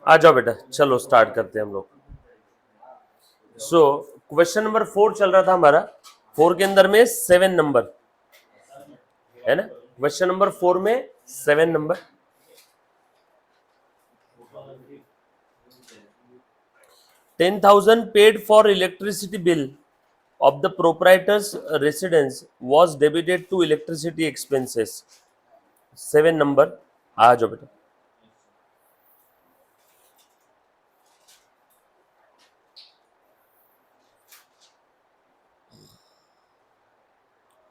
आ जाओ बेटा, चलो स्टार्ट करते हैं हम लोग। सो क्वेश्चन नंबर 4 चल रहा था हमारा। 4 के अंदर में 7 नंबर है ना। क्वेश्चन नंबर 4 में 7 number. 10,000 paid for electricity bill of the proprietor's residence was debited to electricity expenses. 7 number. आ जाओ बेटा।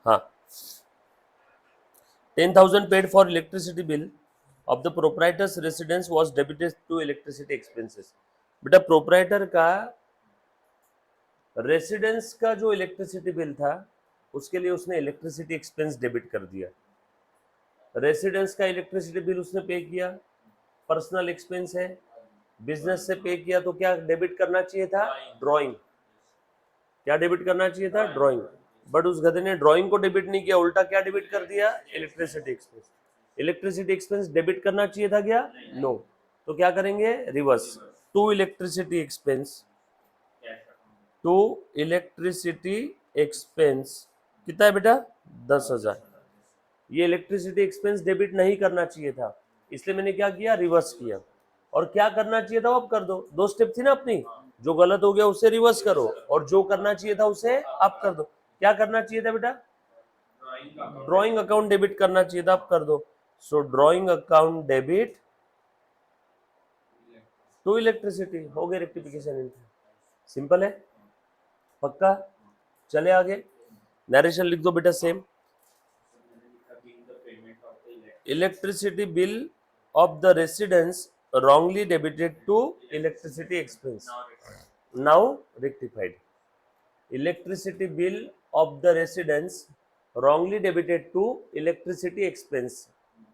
हाँ, 10,000 paid for electricity bill of the proprietor's residence was debited to electricity expenses. बेटा proprietor का residence का जो electricity bill था उसके लिए उसने इलेक्ट्रिसिटी एक्सपेंस डेबिट कर दिया। रेसिडेंस का इलेक्ट्रिसिटी बिल उसने पे किया, पर्सनल एक्सपेंस है, बिजनेस से पे किया, तो क्या डेबिट करना चाहिए था? ड्राइंग। क्या डेबिट करना चाहिए था? ड्राइंग। बट उस गधे ने ड्राइंग को डेबिट नहीं किया, उल्टा क्या डेबिट कर दिया? Electricity expense. Electricity expense debit करना चाहिए था क्या? नो। तो क्या करेंगे? Reverse. To electricity expense, to electricity expense कितना है बेटा? 10,000। ये इलेक्ट्रिसिटी एक्सपेंस डेबिट नहीं करना चाहिए था, इसलिए मैंने क्या किया? रिवर्स किया। और क्या करना चाहिए था वो अब कर दो। दो स्टेप थी ना अपनी, जो गलत हो गया उसे रिवर्स करो और जो करना चाहिए था उसे आप कर दो। क्या करना चाहिए था बेटा? ड्राइंग अकाउंट डेबिट करना चाहिए था, आप कर दो। So drawing account debit to electricity. हो गई रेक्टिफिकेशन। सिंपल है, पक्का। चले आगे, नरेशन लिख दो बेटा same. Electricity bill of the residents wrongly debited to electricity expense, now rectified. Electricity bill of the residents wrongly debited to electricity expense,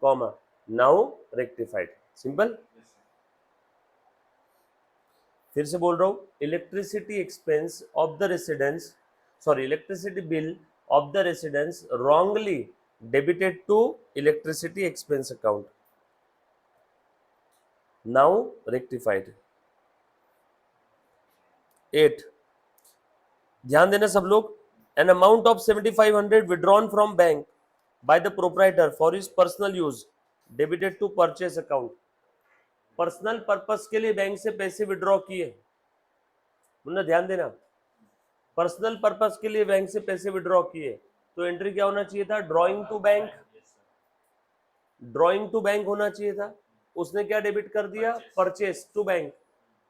comma, now rectified. Simple. फिर से बोल रहा हूँ, electricity expense of the residence, sorry, electricity bill of the residence wrongly debited to electricity expense account, now rectified. 8, ध्यान देना सब लोग। An amount of 7,500 withdrawn from bank by the proprietor for his personal use debited to purchase account. Personal purpose के लिए bank से पैसे withdraw किए, मुन्ना ध्यान देना। पर्सनल पर्पस के लिए बैंक से पैसे विड्रॉ किए, तो एंट्री क्या होना चाहिए था? Drawing to bank. Drawing to bank होना चाहिए था। उसने क्या डेबिट कर दिया? Purchase to bank.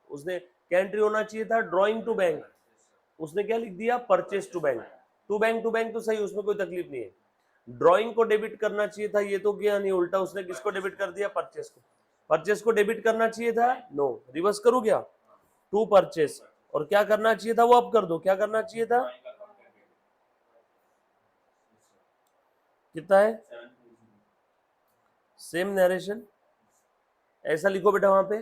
उसने क्या एंट्री होना चाहिए था? Drawing to bank. उसने क्या लिख दिया? Purchase to bank. To bank तो सही, उसमें कोई तकलीफ नहीं है। ड्रॉइंग को डेबिट करना चाहिए था, ये तो किया नहीं, उल्टा उसने किसको डेबिट कर दिया? परचेस को। परचेस को डेबिट करना चाहिए था, नो, रिवर्स करूं क्या? To purchase. और क्या करना चाहिए था वो अब कर दो। क्या करना चाहिए था? कितना है? Same narration. ऐसा लिखो बेटा वहां पे,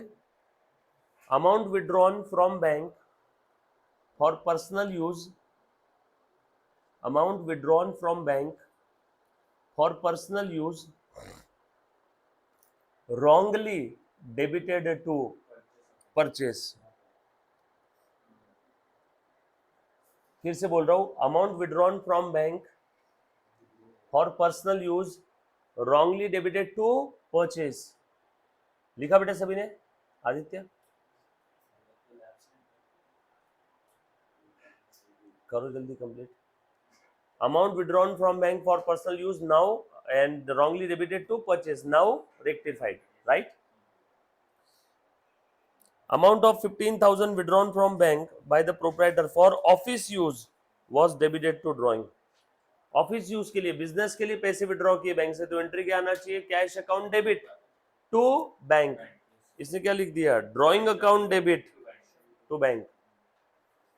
amount withdrawn from bank for personal use, amount withdrawn from bank for personal use wrongly debited to purchase. फिर से बोल रहा हूं, amount withdrawn from bank for personal use wrongly debited to purchase. लिखा बेटा सभी ने? आदित्य करो जल्दी complete. Amount withdrawn from bank for personal use now and wrongly debited to purchase, now rectified, right. Amount of 15,000 withdrawn from bank by the proprietor for office use was debited to drawing. Office use के लिए, business के लिए पैसे withdraw किए bank से, तो entry क्या आना चाहिए? Cash account debit to bank. इसने क्या लिख दिया? Drawing account debit to bank.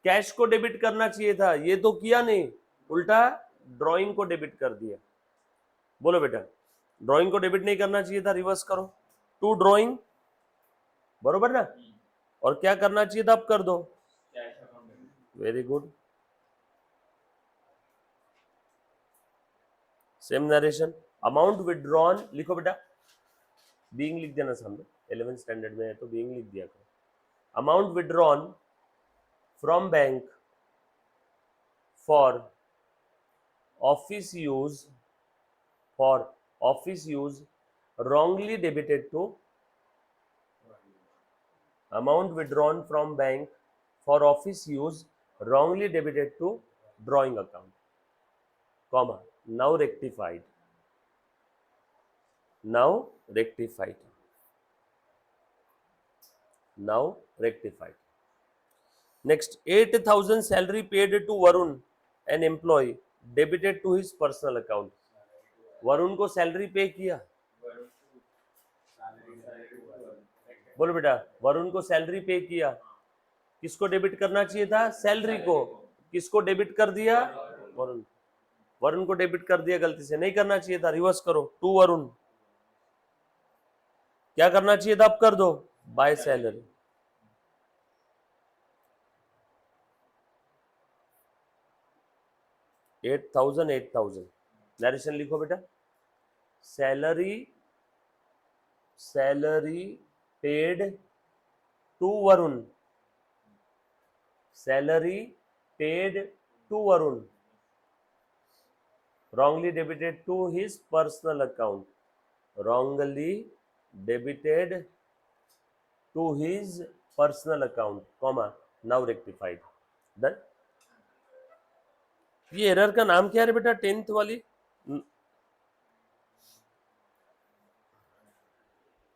Cash को डेबिट करना चाहिए था, ये तो किया नहीं, उल्टा ड्रॉइंग को डेबिट कर दिया। बोलो बेटा, ड्रॉइंग को डेबिट नहीं करना चाहिए था, रिवर्स करो, टू ड्रॉइंग, बरोबर ना। और क्या करना चाहिए था? अब कर दो। Very good, same narration. Amount withdrawn लिखो बेटा, बीइंग लिख देना सामने। 11th स्टैंडर्ड में है तो बीइंग लिख दिया करो। Amount withdrawn from bank for office use wrongly debited to amount withdrawn from bank for office use wrongly debited to drawing account, comma, now rectified. Next, 8,000 salary paid to Varun, an employee, debited to his personal account. Varun को salary पे किया, बोलो बेटा, वरुण को salary पे किया, किसको debit करना चाहिए था? सैलरी को। किसको डेबिट कर दिया? वरुण को डेबिट कर दिया, गलती से नहीं करना चाहिए था, रिवर्स करो, टू वरुण। क्या करना चाहिए था? अब कर दो, by salary. Eight thousand narration लिखो बेटा। Salary paid to Varun, salary paid to Varun wrongly debited to his personal account, comma, now rectified. Done. ये एरर का नाम क्या है बेटा? 10th वाली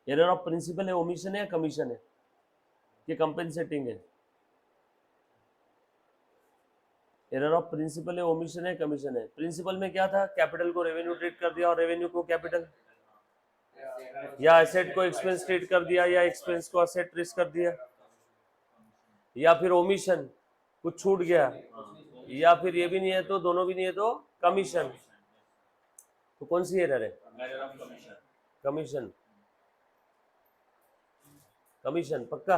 एरर ऑफ प्रिंसिपल है, ओमिशन है या कमीशन है, कि कंपेंसेटिंग है? एरर ऑफ प्रिंसिपल है, ओमिशन है, कमीशन है? प्रिंसिपल में क्या था? कैपिटल को रेवेन्यू ट्रीट कर दिया और रेवेन्यू को कैपिटल, या एसेट को एक्सपेंस ट्रीट कर दिया, या एक्सपेंस को एसेट ट्रीट कर दिया, या फिर ओमिशन, कुछ छूट गया, या फिर ये भी नहीं है तो दोनों भी नहीं है तो कमीशन। तो कौन सी एरर है? कमीशन पक्का?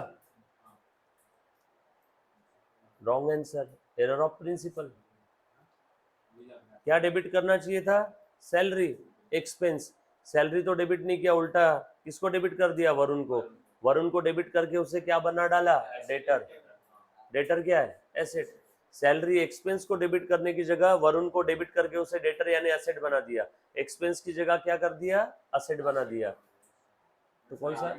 Wrong answer, error of principle. क्या डेबिट करना चाहिए था? Salary, expense. सैलरी तो डेबिट नहीं किया, उल्टा किसको डेबिट कर दिया? वरुण को। वरुण को डेबिट करके उसे क्या बना डाला? डेटर। डेटर क्या है? एसेट। सैलरी एक्सपेंस को डेबिट करने की जगह वरुण को डेबिट करके उसे डेटर यानी एसेट बना दिया, एक्सपेंस की जगह क्या कर दिया? एसेट बना दिया। तो कौन सा?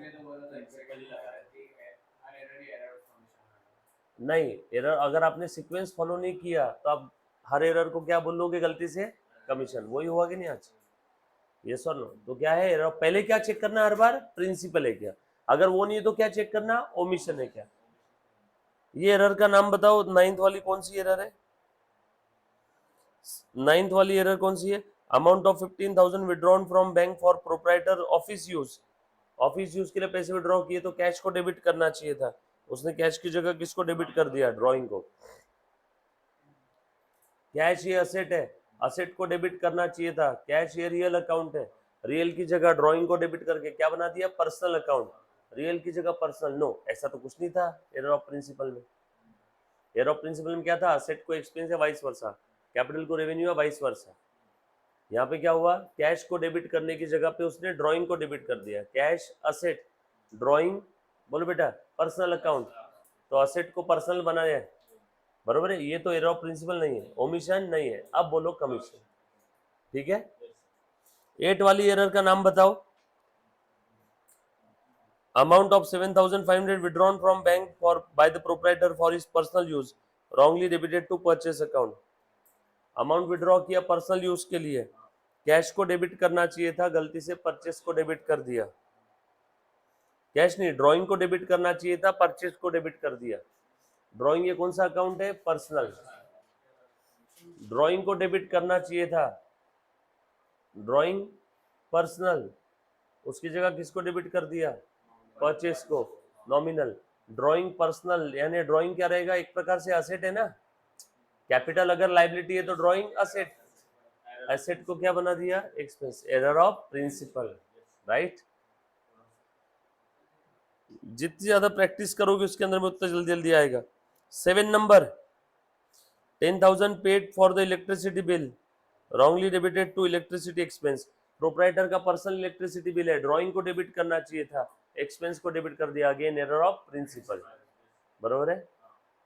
नहीं, एरर अगर आपने सीक्वेंस फॉलो नहीं किया तो आप हर एरर को क्या बोलोगे गलती से? कमीशन। वही हुआ कि नहीं आज? यस और नो? तो क्या है एरर? पहले क्या चेक करना हर बार? प्रिंसिपल है क्या? अगर वो नहीं है तो क्या चेक करना? ओमिशन है क्या? ये एरर का नाम बताओ। 9th वाली कौन सी एरर है? 9th वाली एरर कौन सी है? Amount of 15,000 withdrawn from bank for proprietor office use. Office use के लिए पैसे विड्रॉ किए तो कैश को डेबिट करना चाहिए था, उसने कैश की जगह किसको डेबिट कर दिया? ड्राइंग को। कैश ये असेट है, असेट को डेबिट करना चाहिए था। कैश ये रियल अकाउंट है, रियल की जगह ड्राइंग को डेबिट करके क्या बना दिया? Personal account. रियल की जगह पर्सनल। नो, ऐसा तो कुछ नहीं था एरर ऑफ प्रिंसिपल में। एरर ऑफ प्रिंसिपल में क्या था? असेट को एक्सपेंस है, वाइस वर्सा, कैपिटल को रेवेन्यू है, वाइस वर्सा। यहाँ पे क्या हुआ? कैश को डेबिट करने की जगह पे उसने ड्राइंग को डेबिट कर दिया। कैश असेट, ड्राइंग बोलो बेटा पर्सनल अकाउंट, तो असेट को पर्सनल बनाया है, बरोबर है? ये तो एरर ऑफ प्रिंसिपल नहीं है, ओमिशन नहीं है। अब बोलो कमीशन, ठीक है? 8 वाली एरर का नाम बताओ। Amount of 7,500 withdrawn from bank for by the proprietor for his personal use wrongly debited to purchase account. Amount withdraw किया पर्सनल यूज के लिए, कैश को डेबिट करना चाहिए था, गलती से परचेस को डेबिट कर दिया। कैश नहीं, ड्राइंग को डेबिट करना चाहिए था, परचेस को डेबिट कर दिया। ड्राइंग ये कौन सा अकाउंट है? पर्सनल। ड्राइंग को डेबिट करना चाहिए था, ड्राइंग पर्सनल, उसकी जगह किसको डेबिट कर दिया? परचेस को, नॉमिनल। ड्राइंग पर्सनल यानी ड्राइंग क्या रहेगा? एक प्रकार से असेट है ना, कैपिटल अगर लाइबिलिटी है तो ड्राइंग असेट, एसेट को क्या बना दिया? Expense. Error of principle, right? जितनी ज्यादा प्रैक्टिस करोगे उसके अंदर में उतना जल्दी जल्दी आएगा। 7 number, 10,000 paid for the electricity bill wrongly debited to electricity expense. Proprietor का पर्सनल इलेक्ट्रिसिटी बिल है, ड्राइंग को डेबिट करना चाहिए था, एक्सपेंस को डेबिट कर दिया, अगेन एरर ऑफ प्रिंसिपल, बरोबर है,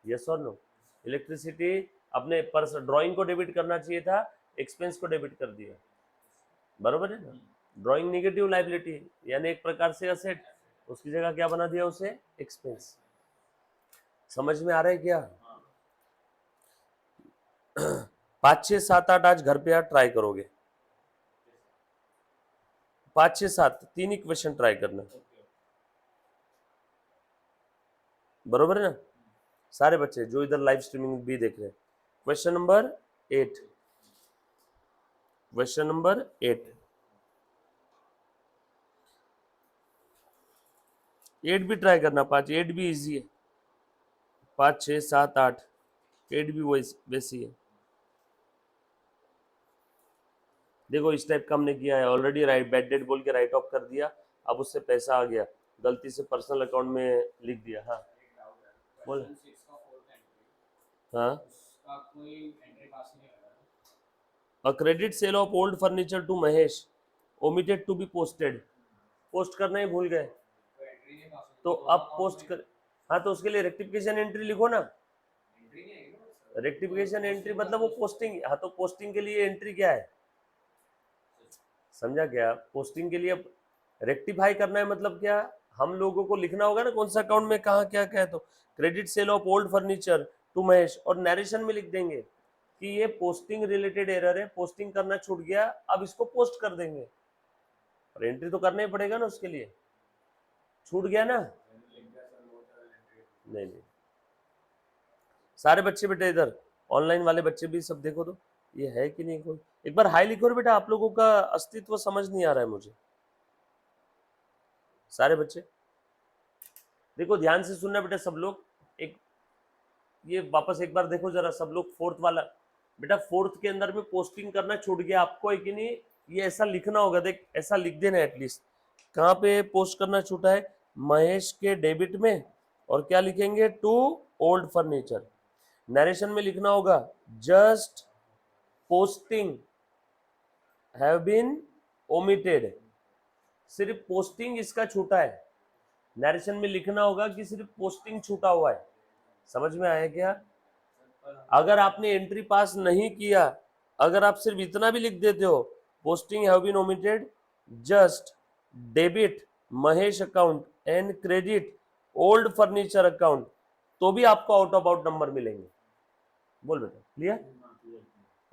यस और नो। इलेक्ट्रिसिटी अपने पर्स ड्राइंग को डेबिट करना चाहिए था, एक्सपेंस को डेबिट कर दिया, बरोबर है ना। ड्राइंग नेगेटिव लाइबिलिटी है, यानी एक प्रकार से असेट, उसकी जगह क्या बना दिया उसे, एक्सपेंस। समझ में आ रहा है क्या? 5, 6, 7, 8 आज घर पे यार ट्राई करोगे, 5, 6, 7 तीन ही क्वेश्चन ट्राई करना, बरोबर है ना सारे बच्चे जो इधर लाइव स्ट्रीमिंग भी देख रहे हैं। क्वेश्चन नंबर 8, क्वेश्चन नंबर 8 भी ट्राई करना, 5, 8 भी इजी है, 5, 6, 7, 8 8 भी वैसी है। देखो इस टाइप का हमने किया है ऑलरेडी, राइट बैड डेट बोल के राइट ऑफ कर दिया, अब उससे पैसा आ गया, गलती से पर्सनल अकाउंट में लिख दिया। हाँ बोल। हाँ, a credit sale of old furniture to Mahesh omitted to be posted, post करना ही भूल गए, तो अब पोस्ट कर, हाँ तो उसके लिए रेक्टिफिकेशन एंट्री लिखो ना, रेक्टिफिकेशन एंट्री मतलब वो पोस्टिंग, हाँ तो पोस्टिंग के लिए एंट्री क्या है, समझा क्या? पोस्टिंग के लिए अब रेक्टिफाई करना है मतलब क्या, हम लोगों को लिखना होगा ना कौन सा अकाउंट में कहाँ क्या क्या है, तो credit sale of old furniture to Mahesh, और नरेशन में लिख देंगे कि ये पोस्टिंग रिलेटेड एरर है, पोस्टिंग करना छूट गया, अब इसको पोस्ट कर देंगे, और एंट्री तो करना ही पड़ेगा ना उसके लिए, छूट गया ना। नहीं नहीं, सारे बच्चे बेटे इधर ऑनलाइन वाले बच्चे भी सब देखो तो ये है कि नहीं, कोई एक बार हाई लिखो रे बेटा, आप लोगों का अस्तित्व समझ नहीं आ रहा है मुझे। सारे बच्चे देखो ध्यान से सुनना बेटा सब लोग, एक ये वापस एक बार देखो जरा सब लोग, फोर्थ वाला बेटा, फोर्थ के अंदर में पोस्टिंग करना छूट गया आपको है कि नहीं, ये ऐसा लिखना होगा, देख ऐसा लिख देना एटलीस्ट, कहाँ पे पोस्ट करना छूटा है, महेश के डेबिट में, और क्या लिखेंगे, टू ओल्ड फर्नीचर। नरेशन में लिखना होगा just posting have been omitted, सिर्फ पोस्टिंग इसका छूटा है, नरेशन में लिखना होगा कि सिर्फ पोस्टिंग छूटा हुआ है। समझ में आया क्या? अगर आपने एंट्री पास नहीं किया, अगर आप सिर्फ इतना भी लिख देते हो, posting have been omitted just debit Mahesh account and credit old furniture account, तो भी आपको आउट ऑफ आउट नंबर मिलेंगे। बोल बेटा, क्लियर,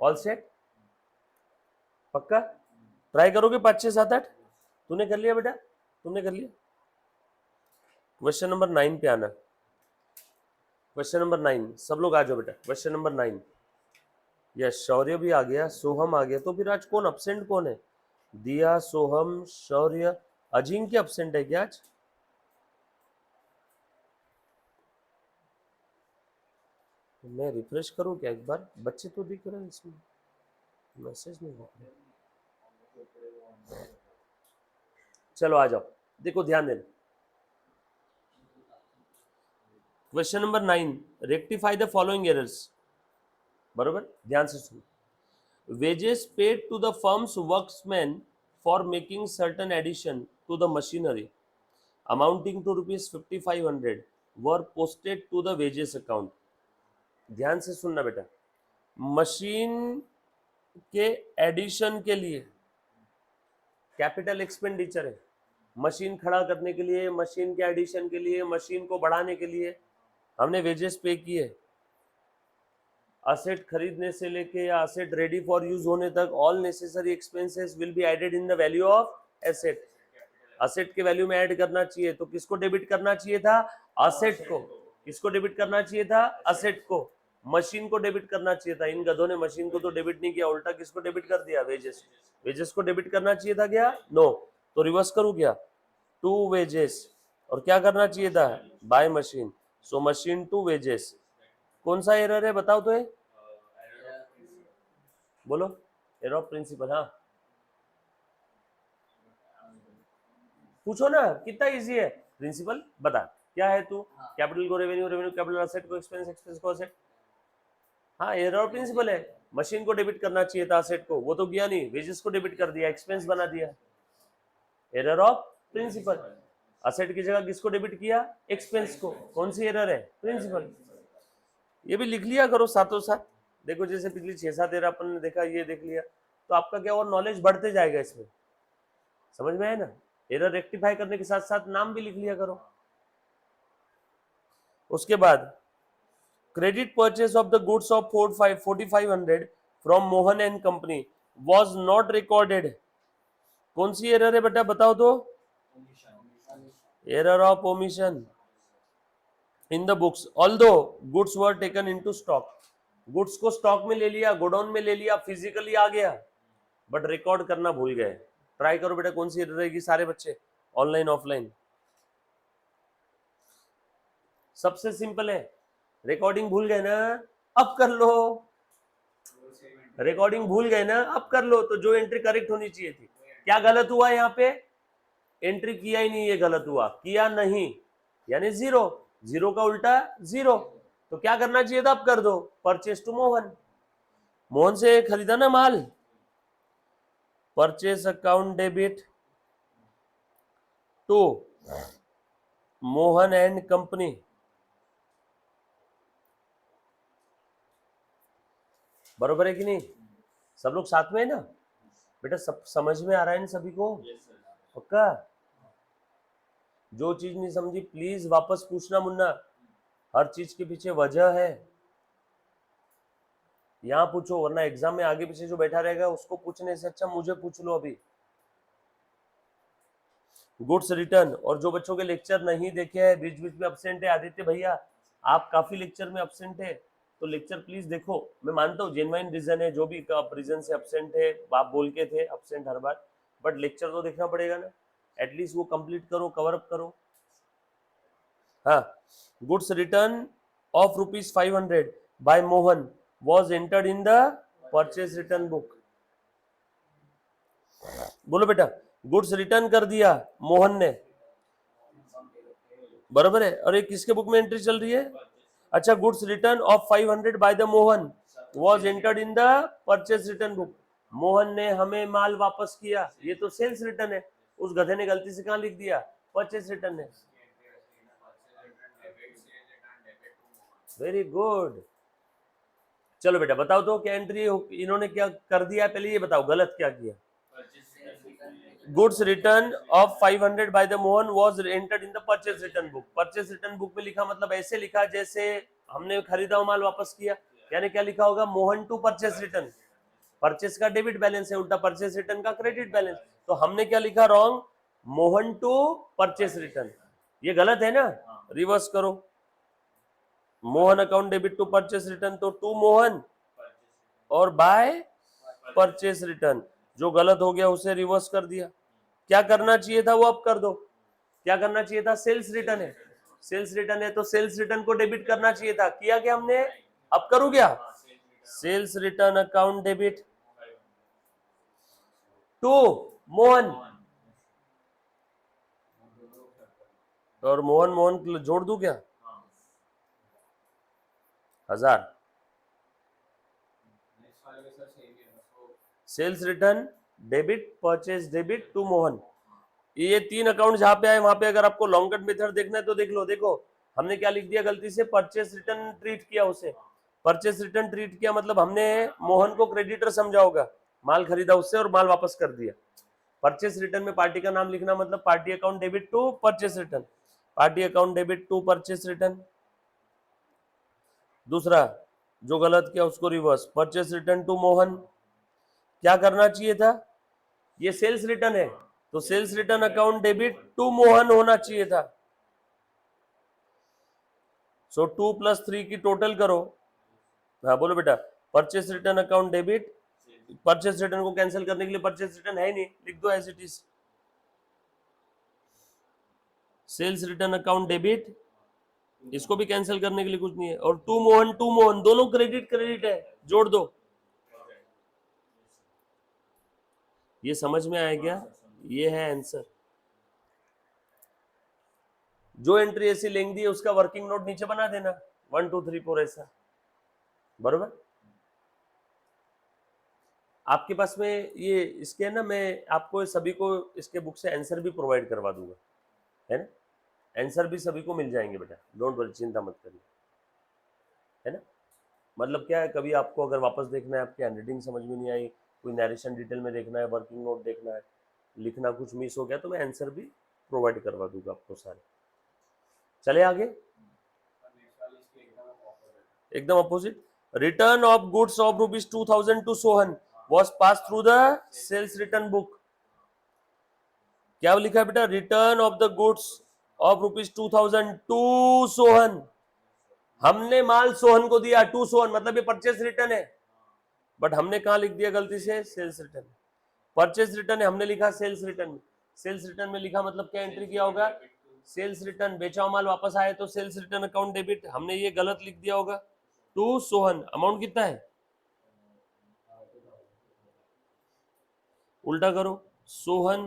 ऑल सेट, पक्का ट्राई करोगे 5, 6, 7, 8? तूने कर लिया बेटा, तुमने कर लिया। क्वेश्चन नंबर 9 पे आना, क्वेश्चन नंबर 9, सब लोग आ जाओ बेटा, क्वेश्चन नंबर 9। यस शौर्य भी आ गया, सोहम आ गया, तो फिर आज कौन अपसेंट कौन है? दिया, सोहम, शौर्य, अजिंक्य अपसेंट है क्या आज? मैं रिफ्रेश करूं क्या एक बार, बच्चे तो दिख रहे हैं इसमें, मैसेज नहीं दिख रहा। चलो आ जाओ, देखो ध्यान देना, question number 9, rectify the following errors, बरोबर ध्यान से सुनो। wages paid to the firm's workmen for making certain addition to the machinery amounting to rupees 5500 were posted to the wages account। ध्यान से सुनना बेटा, मशीन के एडिशन के लिए कैपिटल एक्सपेंडिचर है, मशीन खड़ा करने के लिए, मशीन के एडिशन के लिए, मशीन को बढ़ाने के लिए हमने वेजेस पे किए। असेट खरीदने से लेके या असेट रेडी फॉर यूज होने तक all necessary expenses will be added in the value of asset. Asset के वैल्यू में ऐड करना चाहिए, तो किसको डेबिट करना चाहिए था? असेट को। किसको डेबिट करना चाहिए था? असेट को। मशीन को डेबिट करना चाहिए था, इन गधों ने मशीन को तो डेबिट नहीं किया, उल्टा किसको डेबिट कर दिया? वेजेस। वेजेस को डेबिट करना चाहिए था क्या? नो। तो रिवर्स करूं क्या? टू वेजेस, और क्या करना चाहिए था? By machine. So machine to wages. कौन सा एरर है बताओ तो? बोलो, एरर ऑफ प्रिंसिपल। हाँ पूछो ना, कितना इजी है। प्रिंसिपल बता क्या है तू? कैपिटल को रेवेन्यू, रेवेन्यू कैपिटल, असेट को एक्सपेंस, एक्सपेंस को असेट। हाँ एरर ऑफ प्रिंसिपल है, मशीन को डेबिट करना चाहिए था असेट को, वो तो किया नहीं, वेजेस को डेबिट कर दिया, एक्सपेंस बना दिया, एरर ऑफ प्रिंसिपल। असेट की जगह किसको डेबिट किया? एक्सपेंस को। कौन सी एरर है? प्रिंसिपल। ये भी लिख लिया करो साथों साथ। देखो जैसे पिछली 6-7 एरर अपन ने देखा, ये देख लिया तो आपका क्या और नॉलेज बढ़ते जाएगा इसमें। समझ में आया ना? एरर रेक्टिफाई करने के साथ साथ नाम भी लिख लिया करो। उसके बाद credit purchase of the goods of 4500 from Mohan and company was not recorded. कौन सी एरर है बेटा बताओ तो? Error of omission in the books although goods were taken into stock. Goods को स्टॉक में ले लिया, गोडाउन में ले लिया, फिजिकली आ गया, बट रिकॉर्ड करना भूल गए। ट्राई करो बेटा कौन सी एरर रहेगी सारे बच्चे, ऑनलाइन ऑफलाइन। सबसे सिंपल है, रिकॉर्डिंग भूल गए ना, अब कर लो। रिकॉर्डिंग भूल गए ना, अब कर लो। तो जो एंट्री करेक्ट होनी चाहिए थी, क्या गलत हुआ यहाँ पे? एंट्री किया ही नहीं, ये गलत हुआ। किया नहीं यानी जीरो, जीरो का उल्टा जीरो। तो क्या करना चाहिए था? अब कर दो, परचेस टू मोहन। मोहन से खरीदा ना माल, purchase account debit to Mohan and company. बरोबर है कि नहीं? सब लोग साथ में है ना बेटा? सब समझ में आ रहा है इन सभी को? पक्का? जो चीज नहीं समझी प्लीज वापस पूछना मुन्ना, हर चीज के पीछे वजह है। यहाँ पूछो, वरना एग्जाम में आगे पीछे जो बैठा रहेगा उसको पूछने से अच्छा मुझे पूछ लो अभी। गुड्स रिटर्न, और जो बच्चों के लेक्चर नहीं देखे हैं, बीच बीच में अब्सेंट है, आदित्य भैया आप काफी लेक्चर में अब्सेंट है, तो लेक्चर प्लीज देखो। मैं मानता हूँ जेन्युइन रीजन है, जो भी रीजन से अब्सेंट है, आप बोल के थे absent her bar, but lecture तो देखना पड़ेगा ना, एटलीस्ट वो कंप्लीट करो, कवर अप करो। हाँ, goods return of ₹500 by Mohan was entered in the purchase return book। बोलो बेटा, गुड्स रिटर्न कर दिया मोहन ने, बराबर है, और ये किसके बुक में एंट्री चल रही है? अच्छा, goods return of 500 by the Mohan was entered in the purchase return book। Mohan ने हमें माल वापस किया, ये तो सेल्स रिटर्न है। उस गधे ने गलती से कहां लिख दिया? परचेस रिटर्न है। Very good. चलो बेटा बताओ तो क्या एंट्री इन्होंने क्या कर दिया? पहले ये बताओ गलत क्या किया। Goods return of 500 by the Mohan was entered in the purchase return book. Purchase return book में लिखा मतलब ऐसे लिखा जैसे हमने खरीदा हुआ माल वापस किया, यानी क्या लिखा होगा? Mohan to purchase return. Purchase का डेबिट बैलेंस है, उल्टा परचेस रिटर्न का क्रेडिट बैलेंस। तो हमने क्या लिखा wrong? Mohan to purchase return. ये गलत है ना? रिवर्स करो, Mohan account debit to purchase return, तो टू मोहन और बाय परचेस रिटर्न। जो गलत हो गया उसे रिवर्स कर दिया। क्या करना चाहिए था वो अब कर दो। क्या करना चाहिए था? सेल्स रिटर्न है, सेल्स रिटर्न है तो सेल्स रिटर्न को डेबिट करना चाहिए था। किया क्या हमने? अब करूं क्या? Sales return account debit to Mohan, और मोहन मोहन जोड़ दूं क्या? 1000। Sales return debit, purchase debit to Mohan. ये 3 अकाउंट जहां पे आए वहां पे अगर आपको लॉन्ग कट मेथड देखना है तो देख लो। देखो हमने क्या लिख दिया गलती से? परचेस रिटर्न ट्रीट किया उसे। परचेस रिटर्न ट्रीट किया मतलब हमने मोहन को क्रेडिटर समझा होगा, माल खरीदा उससे और माल वापस कर दिया। परचेस रिटर्न में पार्टी का नाम लिखना मतलब party account debit to purchase return, party account debit to purchase return. दूसरा जो गलत किया उसको reverse, purchase return to Mohan. क्या करना चाहिए था? ये सेल्स रिटर्न है तो sales return account debit to Mohan होना चाहिए था। सो 2 + 3 की टोटल करो। हाँ बोलो बेटा, purchase return account debit, purchase return को कैंसिल करने के लिए परचेस रिटर्न है नहीं, लिख दो as it is. Sales return account debit, इसको भी कैंसिल करने के लिए कुछ नहीं है, और टू मोहन दोनों क्रेडिट क्रेडिट है, जोड़ दो। ये समझ में आया क्या? ये है आंसर। जो एंट्री ऐसी लेंगी है उसका वर्किंग नोट नीचे बना देना, 1 2 3 4 ऐसा, बरोबर। आपके पास में ये इसके ना, मैं आपको सभी को इसके बुक से आंसर भी प्रोवाइड करवा दूंगा, है ना। आंसर भी सभी को मिल जाएंगे बेटा, डोंट वरी, चिंता मत करिए, है ना। मतलब क्या है, कभी आपको अगर वापस देखना है, आपकी हैंडराइटिंग समझ में नहीं आई, कोई नरेशन डिटेल में देखना है, वर्किंग नोट देखना है, लिखना कुछ मिस हो गया, तो मैं आंसर भी प्रोवाइड करवा दूंगा आपको सारे। चले आगे, एकदम opposite. Return of goods of ₹2000 to Sohan was pass through the sales return book. क्या लिखा है बेटा, return of the goods of ₹2000 to Sohan. हमने माल सोहन को दिया, टू सोहन, मतलब ये परचेस रिटर्न है, बट हमने कहा लिख दिया गलती से सेल्स रिटर्न। परचेस रिटर्न है, हमने लिखा सेल्स रिटर्न। सेल्स रिटर्न में लिखा मतलब क्या एंट्री किया होगा, सेल्स रिटर्न, बेचा हुआ माल वापस आए तो सेल्स रिटर्न अकाउंट डेबिट, हमने ये गलत लिख दिया होगा। टू सोहन, अमाउंट कितना है, उल्टा करो, सोहन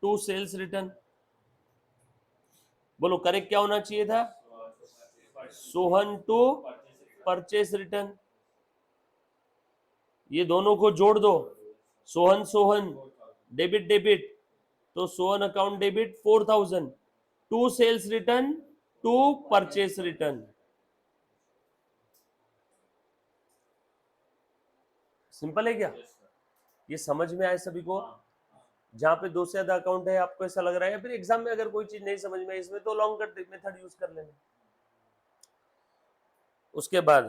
टू सेल्स रिटर्न। बोलो करेक्ट क्या होना चाहिए था, सोहन टू परचेस रिटर्न। ये दोनों को जोड़ दो, सोहन सोहन, डेबिट डेबिट, तो Sohan account debit 4000 to sales return to purchase return. Simple है क्या, ये समझ में आए सभी को। जहां पे दो से ज्यादा अकाउंट है, आपको ऐसा लग रहा है, या फिर एग्जाम में अगर कोई चीज नहीं समझ में आई इसमें, तो लॉन्ग कट मेथड यूज कर लेना। उसके बाद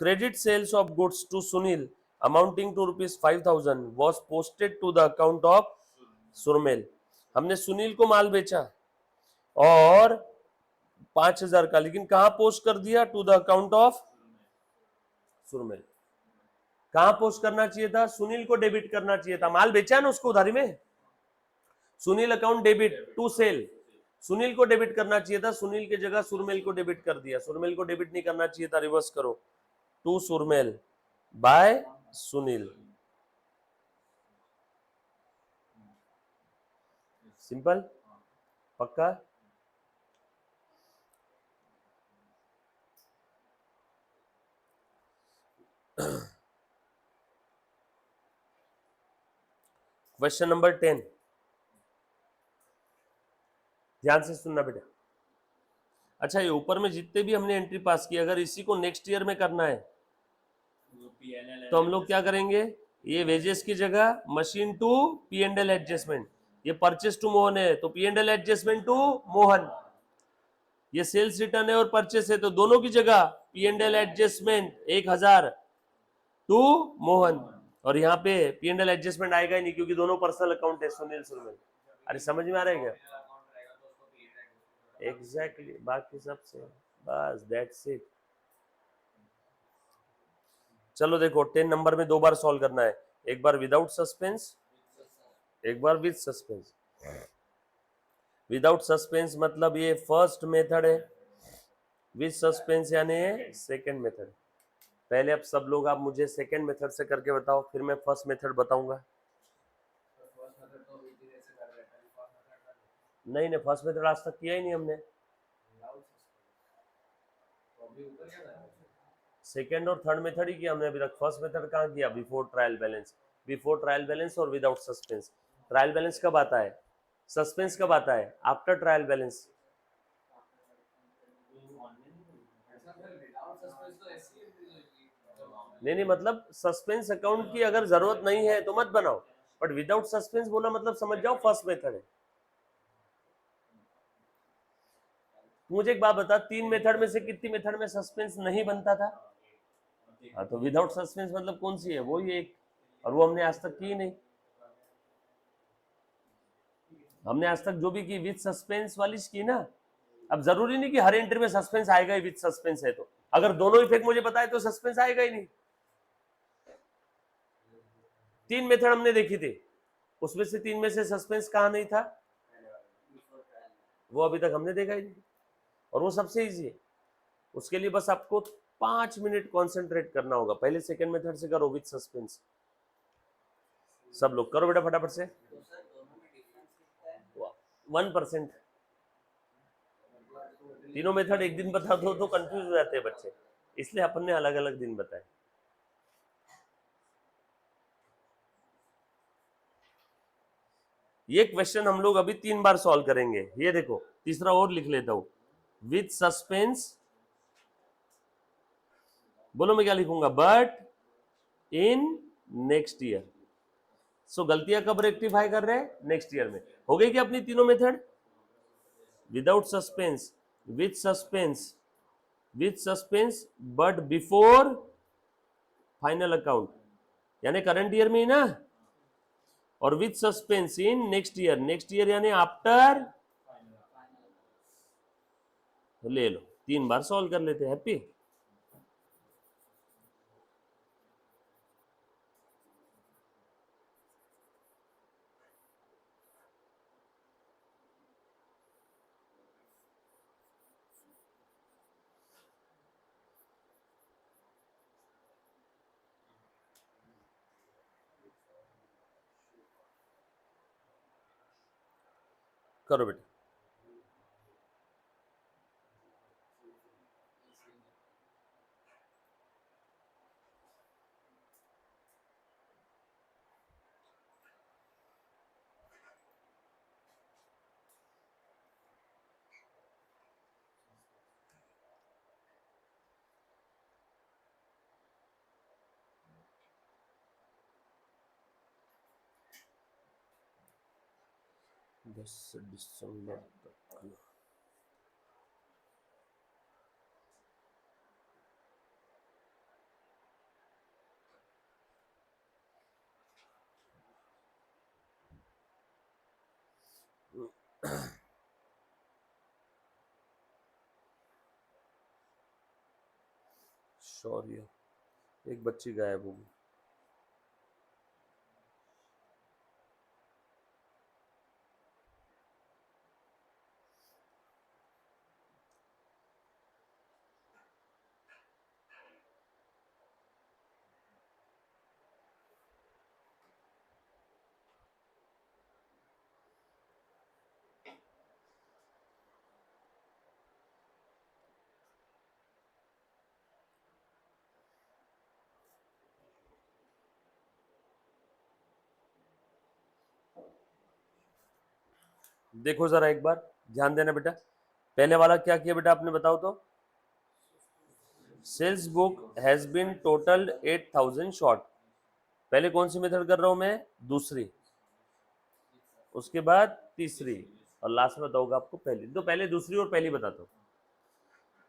credit sales of goods to Sunil amounting to ₹5000 was posted to the account of सुरमेल। हमने सुनील को माल बेचा और 5000 का, लेकिन कहां पोस्ट कर दिया, टू द अकाउंट ऑफ सुरमेल। कहां पोस्ट करना चाहिए था, सुनील को डेबिट करना चाहिए था, माल बेचा है ना उसको उधारी में, Sunil account debit to sale, Sunil को डेबिट करना चाहिए था, सुनील की जगह सुरमेल को डेबिट कर दिया, सुरमेल को डेबिट नहीं करना चाहिए था, रिवर्स करो, टू सुरमेल बाय सुनील। सिंपल, पक्का। क्वेश्चन नंबर 10, ध्यान से सुनना बेटा। अच्छा, ये ऊपर में जितने भी हमने एंट्री पास की, अगर इसी को नेक्स्ट ईयर में करना है तो हम लोग क्या करेंगे, ये वेजेस की जगह मशीन टू P&L एडजस्टमेंट, ये परचेस टू मोहन है तो P&L एडजस्टमेंट टू मोहन, ये सेल्स रिटर्न है और परचेस है तो दोनों की जगह P&L एडजस्टमेंट 1000 टू मोहन, और यहाँ पे P&L एडजस्टमेंट आएगा ही नहीं क्योंकि दोनों पर्सनल अकाउंट है, सुनील सुरमेल। अरे समझ में आ रहा है क्या, एग्जैक्टली, बाकी सब से बस, दैट्स इट। चलो देखो, 10 नंबर में 2 बार सॉल्व करना है, एक बार विदाउट सस्पेंस, एक बार विद सस्पेंस। विदाउट सस्पेंस मतलब ये फर्स्ट मेथड है, विद सस्पेंस यानी सेकंड मेथड। पहले अब सब लोग आप मुझे सेकंड मेथड से करके बताओ, फिर मैं फर्स्ट मेथड बताऊंगा। नहीं नहीं, फर्स्ट मेथड आज तक किया ही नहीं हमने, सेकंड और थर्ड मेथड ही किया हमने अभी तक, फर्स्ट मेथड कहाँ किया, before trial balance, before trial balance और विदाउट सस्पेंस। ट्रायल बैलेंस कब आता है, सस्पेंस कब आता है, आफ्टर ट्रायल बैलेंस। नहीं नहीं, मतलब सस्पेंस अकाउंट की अगर जरूरत नहीं है तो मत बनाओ, बट विदाउट सस्पेंस बोला मतलब समझ जाओ फर्स्ट मेथड है। मुझे एक बात बता, 3 मेथड में से कितनी मेथड में सस्पेंस नहीं बनता था, हाँ, तो विदाउट सस्पेंस मतलब कौन सी है, वो ही एक, और वो हमने आज तक की नहीं। हमने आज तक जो भी की विद सस्पेंस वाली की ना। अब जरूरी नहीं कि हर एंट्री में सस्पेंस आएगा ही विद सस्पेंस है तो, अगर दोनों इफेक्ट मुझे पता है तो सस्पेंस आएगा ही नहीं। 3 मेथड हमने देखी थी, उसमें से 3 में से सस्पेंस कहाँ नहीं था, वो अभी तक हमने देखा ही नहीं, और वो सबसे इजी है। उसके लिए बस आपको 5 मिनट कॉन्सेंट्रेट करना होगा, पहले सेकंड मेथड से करो विद सस्पेंस। सब लोग करो बेटा फटाफट से, 1%। तीनों मेथड एक दिन बता दो तो कंफ्यूज हो जाते हैं बच्चे, इसलिए अपन ने अलग अलग दिन बताए। ये क्वेश्चन हम लोग अभी 3 बार सॉल्व करेंगे। ये देखो तीसरा और लिख लेता हूं, विथ सस्पेंस, बोलो मैं क्या लिखूंगा, बट इन नेक्स्ट ईयर। सो गलतियां कब रेक्टिफाई कर रहे हैं, नेक्स्ट ईयर में। हो गई क्या अपनी तीनों method, without suspense, with suspense, with suspense but before final account, यानी करंट ईयर में ही ना, और with suspense in next year, next year यानी आफ्टर, ले लो 3 बार सॉल्व कर लेते हैं। हैप्पी, करो बेटा। दस दिसंबर तक शौर्य, एक बच्ची गायब होगी। देखो जरा एक बार ध्यान देना बेटा, पहले वाला क्या किया बेटा आपने, बताओ तो, sales book has been total 8000 short. पहले कौन सी मेथड कर रहा हूं मैं, दूसरी, उसके बाद तीसरी, और लास्ट में बताऊंगा आपको पहली। तो पहले दूसरी और पहली बताता हूं।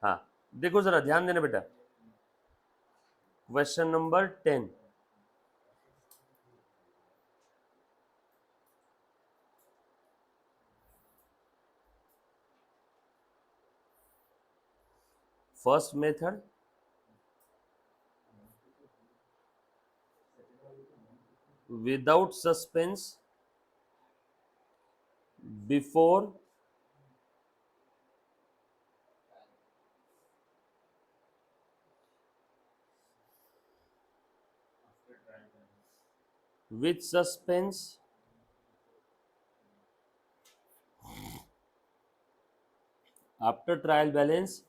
हाँ देखो जरा ध्यान देना बेटा, question number 10, first method, without suspense before with suspense after trial balance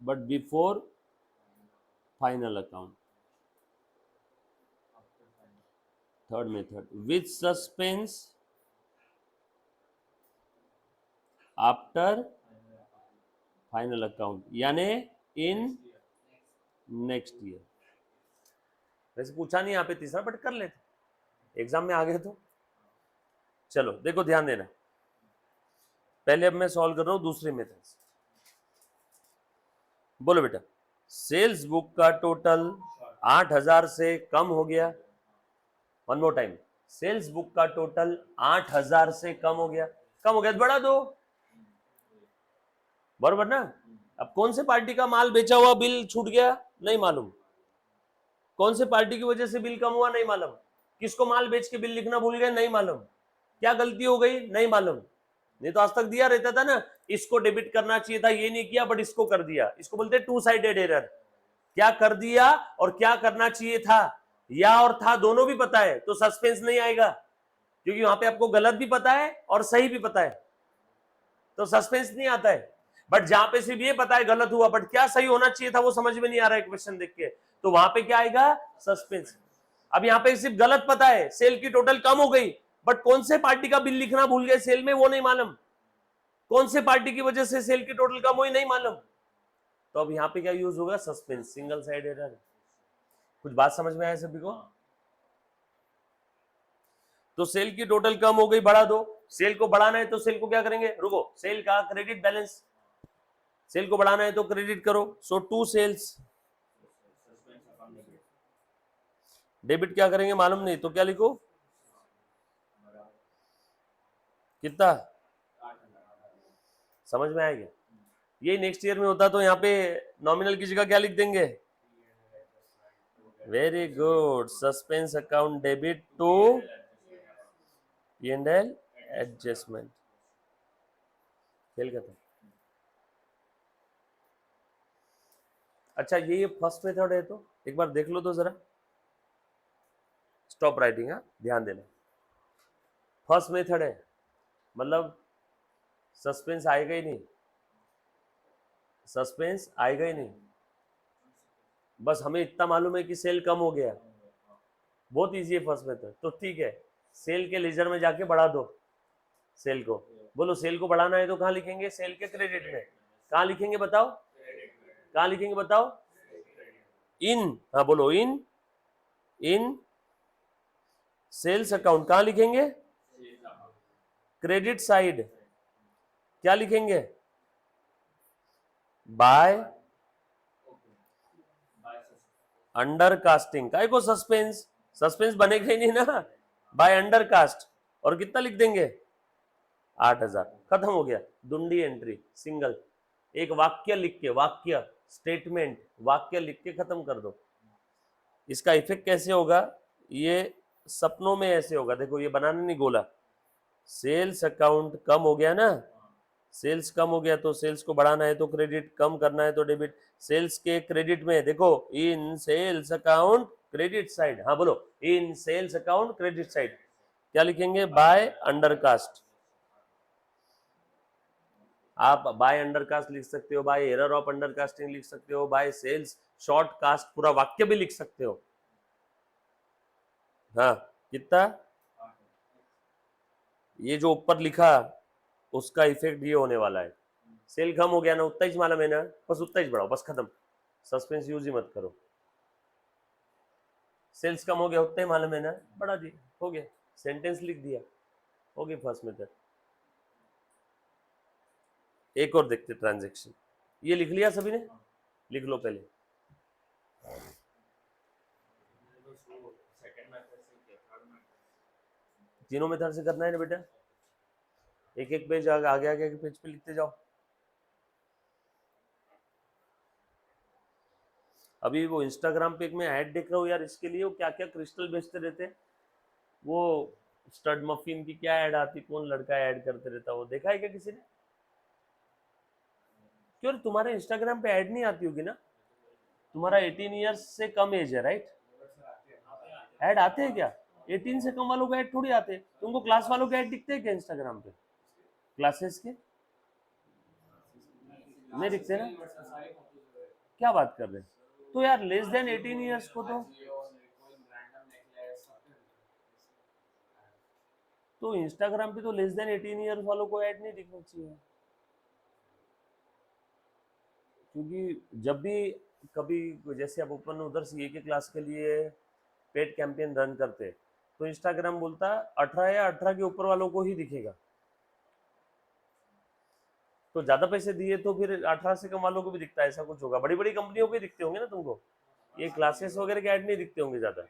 but before final account. Third method, with suspense after final account, यानी in next year। वैसे पूछा नहीं यहाँ पे तीसरा, बट कर लेते, एग्जाम में आ गए तो। चलो देखो ध्यान देना, पहले अब मैं सॉल्व कर रहा हूं दूसरे मेथड से। बोलो बेटा, सेल्स बुक का टोटल 8000 से कम हो गया। One more time, sales book का टोटल 8000 से कम हो गया। कम हो गया तो बढ़ा दो, बराबर ना। अब कौन से पार्टी का माल बेचा हुआ बिल छूट गया, नहीं मालूम। कौन से पार्टी की वजह से बिल कम हुआ, नहीं मालूम। किसको माल बेच के बिल लिखना भूल गए, नहीं मालूम। क्या गलती हो गई, नहीं मालूम। नहीं तो आज तक दिया रहता था ना, इसको डेबिट करना चाहिए था, ये नहीं किया बट इसको कर दिया। इसको बोलते हैं टू साइडेड एरर। क्या कर दिया और क्या करना चाहिए था, या और था दोनों भी पता है तो सस्पेंस नहीं आएगा, क्योंकि वहां पे आपको गलत भी पता है और सही भी पता है, तो सस्पेंस नहीं आता है। बट जहां पे सिर्फ ये पता है गलत हुआ, बट क्या सही होना चाहिए था वो समझ में नहीं आ रहा है क्वेश्चन देख के, तो वहां पे क्या आएगा, सस्पेंस। अब यहाँ पे सिर्फ गलत पता है, सेल की टोटल कम हो गई, बट कौन से पार्टी का बिल लिखना भूल गए सेल में वो नहीं मालूम, कौन से पार्टी की वजह से सेल की टोटल कम हुई नहीं मालूम। तो अब यहां पे क्या यूज होगा, सस्पेंस, सिंगल साइड एरर। कुछ बात समझ में आया सभी को? तो सेल की टोटल कम हो गई, बढ़ा दो। सेल को बढ़ाना है तो सेल को क्या करेंगे, रुको, सेल का क्रेडिट बैलेंस, सेल को बढ़ाना है तो क्रेडिट करो। सो टू सेल्स, डेबिट क्या करेंगे मालूम नहीं तो क्या लिखो, कितना समझ में आएगा? ये नेक्स्ट ईयर में होता तो यहाँ पे नॉमिनल की जगह क्या लिख देंगे, very good, suspense account debit to P&L adjustment, खेल खत्म। अच्छा ये फर्स्ट मेथड है तो एक बार देख लो तो जरा, स्टॉप राइटिंग, हाँ ध्यान देना, फर्स्ट मेथड है मतलब सस्पेंस आएगा ही नहीं, सस्पेंस आएगा ही नहीं, बस हमें इतना मालूम है कि सेल कम हो गया, बहुत इजी है फर्स्ट मेथड। तो ठीक है, सेल के लेजर में जाके बढ़ा दो सेल को, बोलो सेल को बढ़ाना है तो कहाँ लिखेंगे, सेल के क्रेडिट में, कहाँ लिखेंगे बताओ, कहाँ लिखेंगे बताओ, इन, हाँ बोलो इन, इन सेल्स अकाउंट, कहाँ लिखेंगे, क्रेडिट साइड, क्या लिखेंगे, बाय अंडर कास्टिंग, काय को सस्पेंस, सस्पेंस बनेगा ही नहीं ना, बाय अंडर कास्ट, और कितना लिख देंगे 8,000, खत्म हो गया, दुंडी एंट्री सिंगल, एक वाक्य लिख के, वाक्य स्टेटमेंट वाक्य लिख के खत्म कर दो। इसका इफेक्ट कैसे होगा, ये सपनों में ऐसे होगा, देखो ये बनाने नहीं बोला, सेल्स अकाउंट कम हो गया ना, सेल्स कम हो गया तो सेल्स को बढ़ाना है तो क्रेडिट, कम करना है तो डेबिट, सेल्स के क्रेडिट में देखो इन सेल्स अकाउंट क्रेडिट साइड, हाँ बोलो इन सेल्स अकाउंट क्रेडिट साइड, क्या लिखेंगे, बाय अंडरकास्ट, आप बाय अंडरकास्ट लिख सकते हो, बाय एरर ऑफ अंडरकास्टिंग लिख सकते हो, बाय सेल्स शॉर्ट कास्ट पूरा वाक्य भी लिख सकते हो। हाँ कितना, ये जो ऊपर लिखा उसका इफेक्ट ये होने वाला है, सेल कम हो गया ना, उतना ही मालूम है ना, बस उतना ही बढ़ाओ, बस खत्म, सस्पेंस यूज ही मत करो, सेल्स कम हो गया उतना ही मालूम है ना, बढ़ा दिया, हो गया, सेंटेंस लिख दिया, हो गई फर्स्ट मेथड। एक और देखते ट्रांजैक्शन, ये लिख लिया सभी ने, लिख लो पहले, तीनों मेथड से करना है ना बेटा, एक एक पेज आगे आगे आगे पेज पे लिखते जाओ। अभी वो इंस्टाग्राम पे एक मैं ऐड देख रहा हूँ यार, इसके लिए वो क्या क्या क्रिस्टल बेचते रहते, वो स्टड मफिन की क्या ऐड आती, कौन लड़का ऐड करते रहता, वो देखा है क्या किसी ने? क्यों तुम्हारे इंस्टाग्राम पे ऐड नहीं आती होगी ना, तुम्हारा 18 ईयर्स से कम एज है राइट, ऐड आते हैं क्या? 18 से कम वालों को ऐड थोड़ी आते, तुमको क्लास वालों के ऐड दिखते हैं क्या इंस्टाग्राम पे, क्लासेस के नहीं दिखते ना, क्या बात कर रहे हैं, तो यार लेस देन 18 ईयर्स को तो इंस्टाग्राम पे तो लेस देन 18 ईयर्स वालों को ऐड नहीं दिखना चाहिए, क्योंकि जब भी कभी जैसे अब अपन उधर सी ए के क्लास के लिए पेड कैंपेन रन करते तो इंस्टाग्राम बोलता 18 या 18 के ऊपर वालों को ही दिखेगा, तो ज्यादा पैसे दिए तो फिर 18 से कम वालों को भी दिखता है, ऐसा कुछ होगा, बड़ी बड़ी कंपनियों को दिखते होंगे ना तुमको, ये क्लासेस वगैरह के ऐड नहीं दिखते होंगे ज्यादा।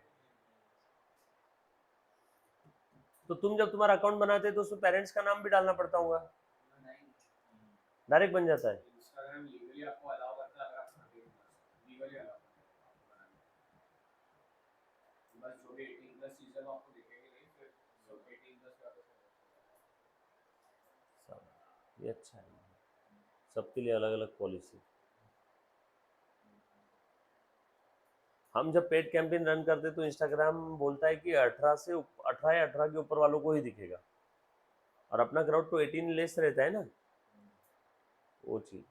तो तुम जब तुम्हारा अकाउंट बनाते तो उसमें पेरेंट्स का नाम भी डालना पड़ता होगा, डायरेक्ट बन जाता है, ये अच्छा है, सबके लिए अलग अलग पॉलिसी। हम जब पेड कैंपेन रन करते तो इंस्टाग्राम बोलता है कि 18 या 18 के ऊपर वालों को ही दिखेगा, और अपना क्राउड तो 18 लेस रहता है ना, वो चीज।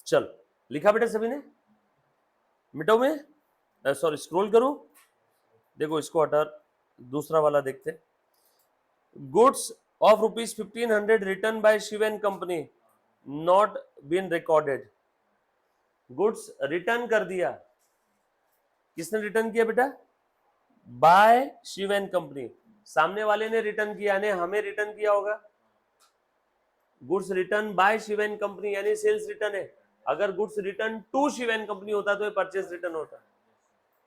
चल लिखा बेटा सभी ने, मिटाओ में, सॉरी स्क्रॉल करो, देखो इसको हटा, दूसरा वाला देखते। Goods of ₹1500 return by Shiv and company not been recorded. Goods return कर दिया, किसने रिटर्न किया बेटा? बाय शिव एंड कंपनी, सामने वाले ने रिटर्न किया, यानी हमें रिटर्न किया होगा। Goods return by Shiv and company यानी सेल्स रिटर्न है। अगर goods return to Shiv and company होता तो ये परचेस रिटर्न होता,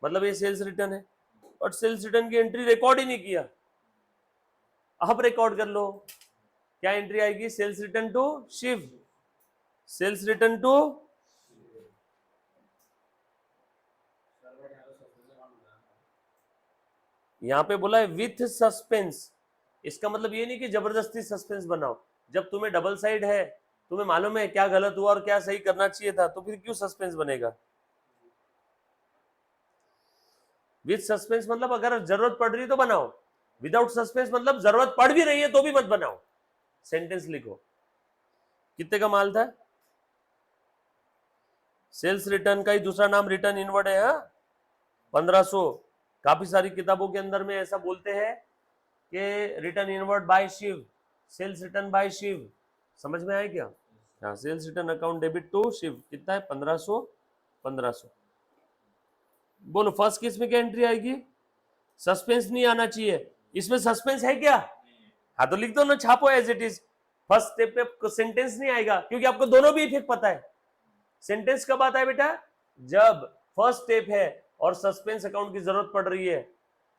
मतलब ये सेल्स रिटर्न है। और सेल्स रिटर्न की एंट्री रिकॉर्ड ही नहीं किया, अब रिकॉर्ड कर लो। क्या एंट्री आएगी? Sales return to Shiv, sales return to, यहां पे बोला है विथ सस्पेंस। इसका मतलब ये नहीं कि जबरदस्ती सस्पेंस बनाओ। जब तुम्हें डबल साइड है, तुम्हें मालूम है क्या गलत हुआ और क्या सही करना चाहिए था, तो फिर क्यों सस्पेंस बनेगा? विथ सस्पेंस मतलब अगर जरूरत पड़ रही तो बनाओ, विदाउट सस्पेंस मतलब जरूरत पड़ भी रही है तो भी मत बनाओ, सेंटेंस लिखो। कितने का माल था? सेल्स रिटर्न का ही दूसरा नाम रिटर्न इनवर्ड है। हाँ, 1500। काफी सारी किताबों के अंदर में ऐसा बोलते हैं कि return inward by Shiv, sales return by Shiv. समझ में आया क्या? हाँ, sales return account debit to Shiv कितना है? 1500। 1500। बोलो फर्स्ट केस में क्या एंट्री आएगी? सस्पेंस नहीं आना चाहिए, इसमें सस्पेंस है क्या? हाँ तो लिख दो ना, छापो as it is. First step पे सेंटेंस नहीं आएगा क्योंकि आपको दोनों भी इफेक्ट पता है। सेंटेंस कब आता है बेटा? जब फर्स्ट स्टेप है और सस्पेंस अकाउंट की जरूरत पड़ रही है,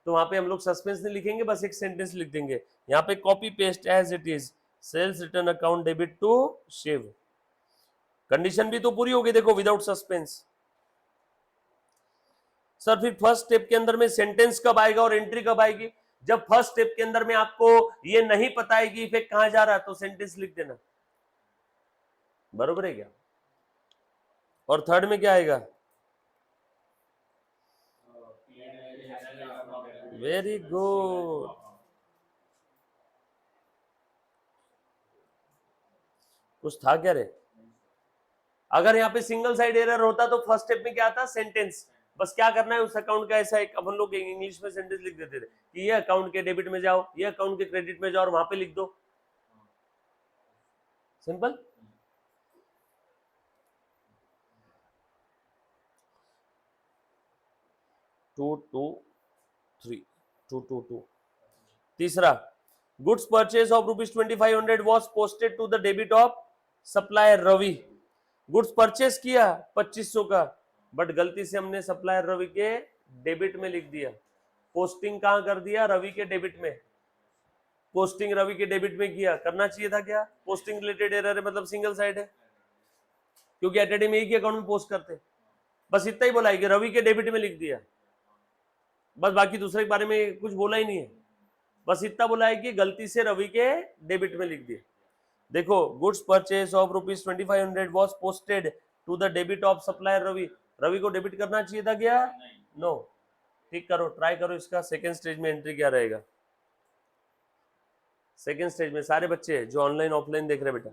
तो वहां पे हम लोग सस्पेंस नहीं लिखेंगे, बस एक सेंटेंस लिख देंगे। यहाँ पे copy paste as it is, sales return account debit to Shiv. Condition भी तो पूरी होगी देखो, विदाउट सस्पेंस। सर फिर फर्स्ट स्टेप के अंदर में सेंटेंस कब आएगा और एंट्री कब आएगी? जब फर्स्ट स्टेप के अंदर में आपको ये नहीं पता है कि इफेक्ट कहां जा रहा है, तो सेंटेंस लिख देना। बरोबर है क्या? और थर्ड में क्या आएगा? Very good. कुछ था क्या रे? अगर यहाँ पे सिंगल साइड एरर होता तो फर्स्ट स्टेप में क्या था? सेंटेंस। बस क्या करना है, उस अकाउंट का ऐसा एक अपन लोग इंग्लिश में सेंटेंस लिख देते थे कि ये अकाउंट के डेबिट में जाओ, ये अकाउंट के क्रेडिट में जाओ और वहां पे लिख दो, simple. Two two three, two two two. तीसरा, goods purchase of ₹2500 was posted to the debit of supplier Ravi. Goods purchase किया 2500 का, बट गलती से हमने सप्लायर रवि के डेबिट में लिख दिया। पोस्टिंग कहां कर दिया? रवि के डेबिट में। पोस्टिंग रवि के डेबिट में किया, करना चाहिए था क्या? पोस्टिंग रिलेटेड एरर है, मतलब सिंगल साइड है, क्योंकि एट में एक ही अकाउंट में पोस्ट करते। बस इतना ही बोला है कि रवि के डेबिट में लिख दिया, बस बाकी दूसरे के बारे में कुछ बोला ही नहीं है। बस इतना बोला है कि गलती से रवि के डेबिट में लिख दिया। देखो, goods purchase of ₹2500 was posted to the debit of supplier Ravi. Ravi को डेबिट करना चाहिए था क्या? नो। ठीक करो, ट्राई करो इसका सेकेंड स्टेज में एंट्री क्या रहेगा। सेकेंड स्टेज में सारे बच्चे जो ऑनलाइन ऑफलाइन देख रहे बेटा,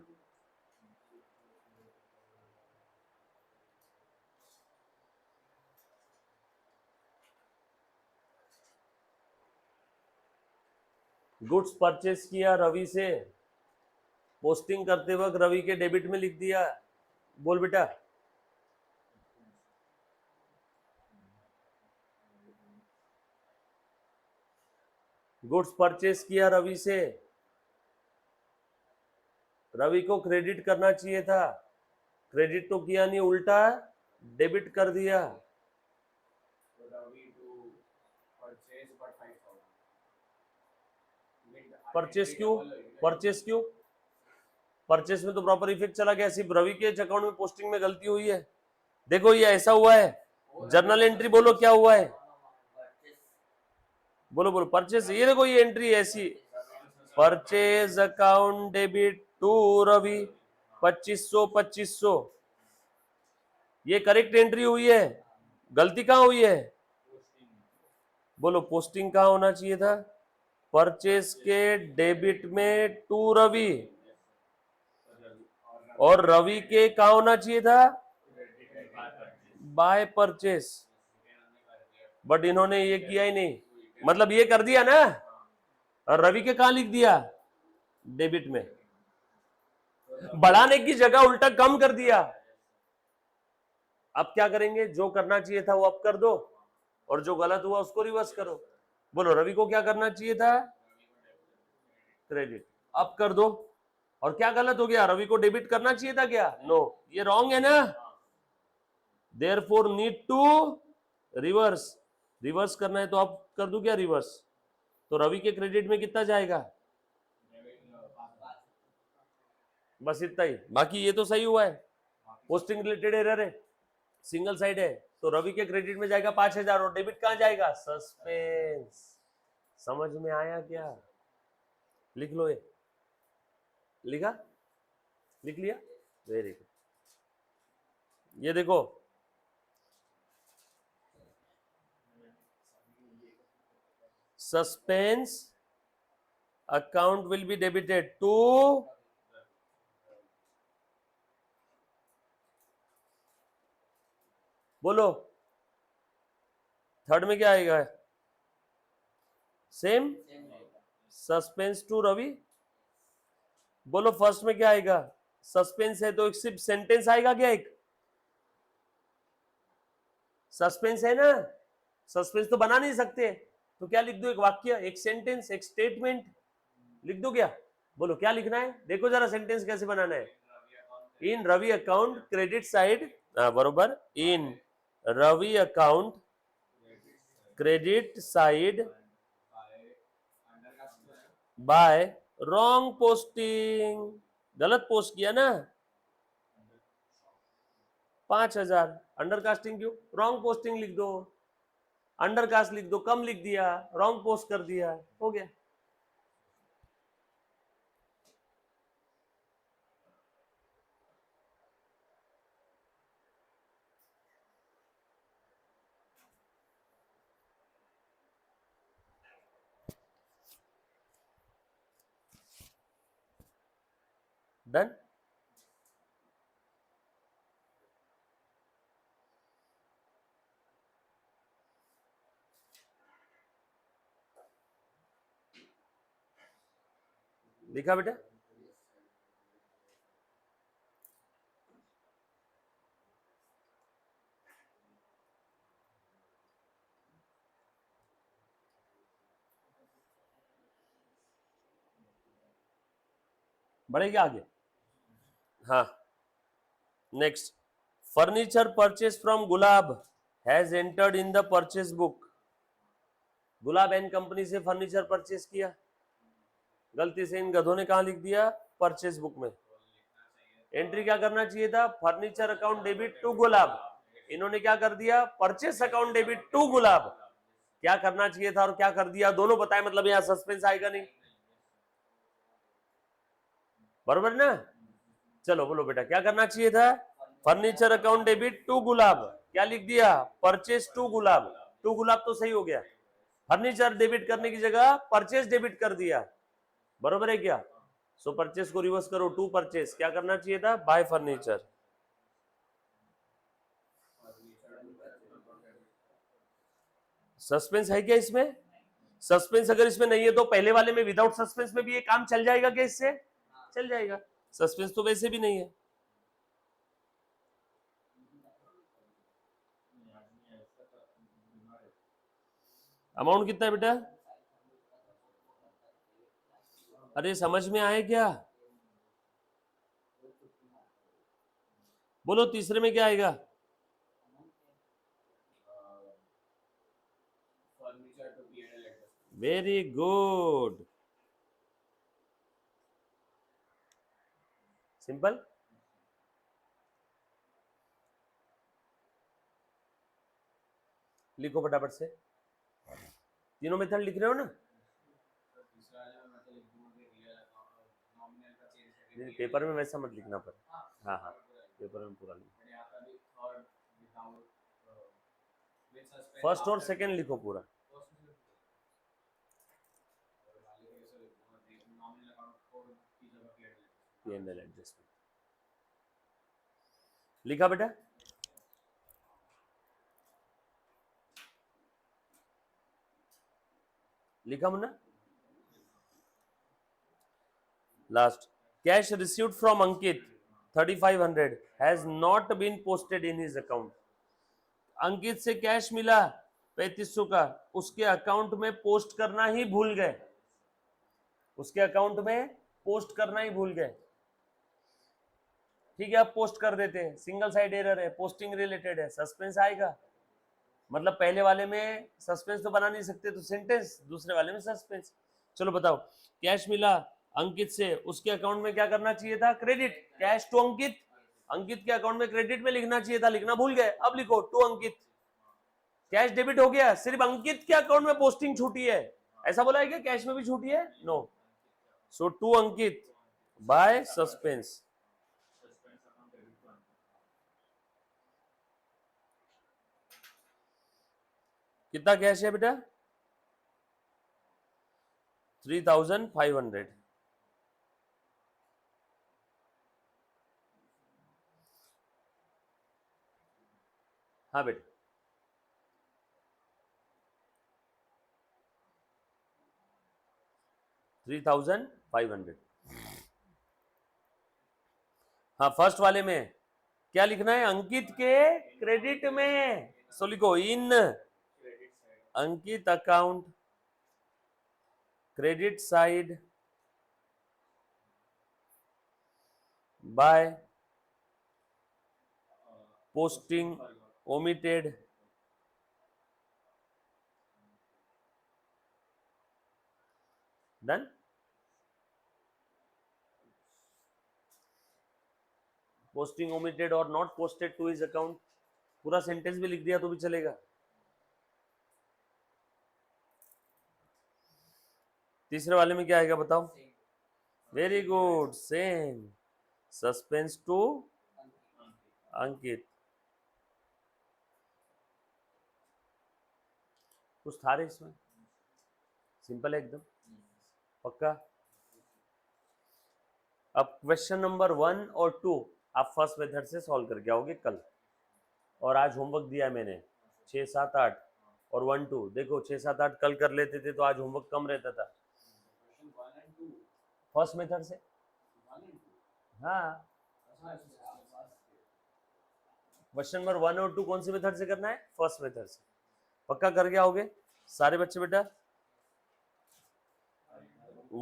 गुड्स परचेज किया रवि से, पोस्टिंग करते वक्त रवि के डेबिट में लिख दिया। बोल बेटा। गुड्स परचेज किया रवि से, रवि को क्रेडिट करना चाहिए था, क्रेडिट तो किया नहीं, उल्टा डेबिट कर दिया। परचेस क्यों? परचेस क्यों? परचेस में तो प्रॉपर इफेक्ट चला गया, सिर्फ रवि के अकाउंट में पोस्टिंग में गलती हुई है। देखो ये ऐसा हुआ है, जर्नल एंट्री बोलो क्या हुआ है? बोलो बोलो, परचेस। ये देखो ये एंट्री ऐसी, purchase account debit to Ravi 2500 2500, ये करेक्ट एंट्री हुई है। गलती कहां हुई है? बोलो, पोस्टिंग कहां होना चाहिए था? परचेज के डेबिट में टू रवि, और रवि के कहां होना चाहिए था? Bye purchase. बट इन्होंने ये किया ही नहीं, मतलब ये कर दिया ना, और रवि के कहां लिख दिया, डेबिट में, बढ़ाने की जगह उल्टा कम कर दिया। अब क्या करेंगे, जो करना चाहिए था वो अब कर दो, और जो गलत हुआ उसको रिवर्स करो। बोलो, रवि को क्या करना चाहिए था, क्रेडिट, अब कर दो। और क्या गलत हो गया, रवि को डेबिट करना चाहिए था क्या, नो, ये रॉन्ग है ना, therefore need to reverse. Reverse करना है तो अब कर दूं क्या रिवर्स, तो रवि के क्रेडिट में कितना जाएगा, बस इतना ही, बाकी ये तो सही हुआ है, पोस्टिंग रिलेटेड एरर है, सिंगल साइड है, तो रवि के क्रेडिट में जाएगा 5,000 और डेबिट कहां जाएगा, सस्पेंस। समझ में आया क्या, लिख लो, ये लिखा, लिख लिया, वेरी गुड। ये देखो, suspense account will be debited to, बोलो थर्ड में क्या आएगा, सेम, सस्पेंस टू रवि। बोलो फर्स्ट में क्या आएगा, सस्पेंस है तो एक सिर्फ सेंटेंस आएगा क्या, एक सस्पेंस है ना, सस्पेंस तो बना नहीं सकते, तो क्या लिख दो, एक वाक्य, एक सेंटेंस, एक स्टेटमेंट लिख दो क्या, बोलो क्या लिखना है, देखो जरा सेंटेंस कैसे बनाना है, in Ravi account credit side, बरोबर, in Ravi account credit side by wrong posting, गलत पोस्ट किया ना, 5,000, अंडरकास्टिंग क्यों, रॉन्ग पोस्टिंग लिख दो, अंडरकास्ट लिख दो, कम लिख दिया, रॉन्ग पोस्ट कर दिया, हो गया। डन, लिखा बेटा, बढ़ेगा आगे, हाँ। Next, furniture purchase from gulab has entered in the purchase book, gulab and company से फर्नीचर परचेज किया, गलती से इन गधों ने कहा लिख दिया, परचेज बुक में, एंट्री क्या करना चाहिए था, फर्नीचर अकाउंट डेबिट टू गुलाब, इन्होंने क्या कर दिया, परचेस अकाउंट डेबिट टू गुलाब, क्या करना चाहिए था और क्या कर दिया, दोनों बताए, मतलब यहाँ सस्पेंस आएगा नहीं, बरोबर ना। चलो बोलो बेटा क्या करना चाहिए था, फर्नीचर अकाउंट डेबिट टू गुलाब, क्या लिख दिया, परचेस टू गुलाब, टू गुलाब तो सही हो गया, फर्नीचर डेबिट करने की जगह परचेस डेबिट कर दिया, बरोबर है क्या, सो परचेस को रिवर्स करो, टू परचेस, क्या करना चाहिए था, बाय फर्नीचर। सस्पेंस है क्या इसमें, सस्पेंस अगर इसमें नहीं है तो पहले वाले में विदाउट सस्पेंस में भी ये काम चल जाएगा क्या, इससे चल जाएगा, सस्पेंस तो वैसे भी नहीं है। अमाउंट कितना है बेटा, अरे समझ में आए क्या, बोलो तीसरे में क्या आएगा, वेरी गुड, सिंपल। लिखो फटाफट से, तीनों मेथड लिख रहे हो ना, पेपर में वैसा मत लिखना पर, हाँ हाँ पेपर में पूरा लिखो, फर्स्ट और सेकंड लिखो पूरा, P&L एडजस्टमेंट लिखा बेटा, लिखा मुन्ना? Last, cash received from Ankit 3500 has not been posted in his account. Ankit से कैश मिला 3500 का, उसके अकाउंट में पोस्ट करना ही भूल गए, उसके अकाउंट में पोस्ट करना ही भूल गए। ठीक है, अब पोस्ट कर देते हैं, सिंगल साइड एरर है, पोस्टिंग रिलेटेड है, सस्पेंस आएगा। मतलब पहले वाले में सस्पेंस तो बना नहीं सकते तो सेंटेंस, दूसरे वाले में सस्पेंस। चलो बताओ, कैश मिला अंकित से, उसके अकाउंट में क्या करना चाहिए था? क्रेडिट, कैश टू अंकित। अंकित के अकाउंट में क्रेडिट में लिखना चाहिए था, लिखना भूल गए, अब लिखो टू अंकित। कैश डेबिट हो गया, सिर्फ अंकित के अकाउंट में पोस्टिंग छूटी है, ऐसा बोला है क्या? कैश में भी छूटी है? No. So to Ankit by suspense. कितना कैश है बेटा? 3500। हाँ बेटा, 3500। हाँ, फर्स्ट वाले में क्या लिखना है? अंकित के क्रेडिट में, सो लिखो in Ankit account credit side by posting omitted done. Posting omitted और not posted to his account, पूरा सेंटेंस भी लिख दिया तो भी चलेगा। तीसरे वाले में क्या आएगा बताओ? Very good, same suspense to Ankit. कुछ था रे इसमें? सिंपल है एकदम, पक्का। अब क्वेश्चन नंबर 1 और 2 आप फर्स्ट मेथड से सॉल्व करके आओगे कल, और आज होमवर्क दिया है मैंने 6, 7, 8 और 1, 2। देखो 6, 7, 8 कल कर लेते थे तो आज होमवर्क कम रहता था। फर्स्ट मेथड से, हाँ। क्वेश्चन नंबर 1 और 2 कौन सी मेथड से करना है? फर्स्ट मेथड से। पक्का करके आओगे सारे बच्चे बेटा?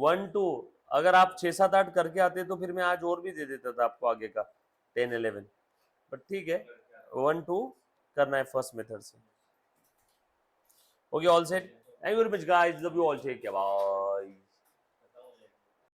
1, 2 अगर आप 6, 7, 8 करके आते तो फिर मैं आज और भी दे देता था आपको आगे का 10, 11, बट ठीक है, 1, 2 करना है फर्स्ट मेथड से। Okay, all set. Thank you very much guys, love you all, take care, bye.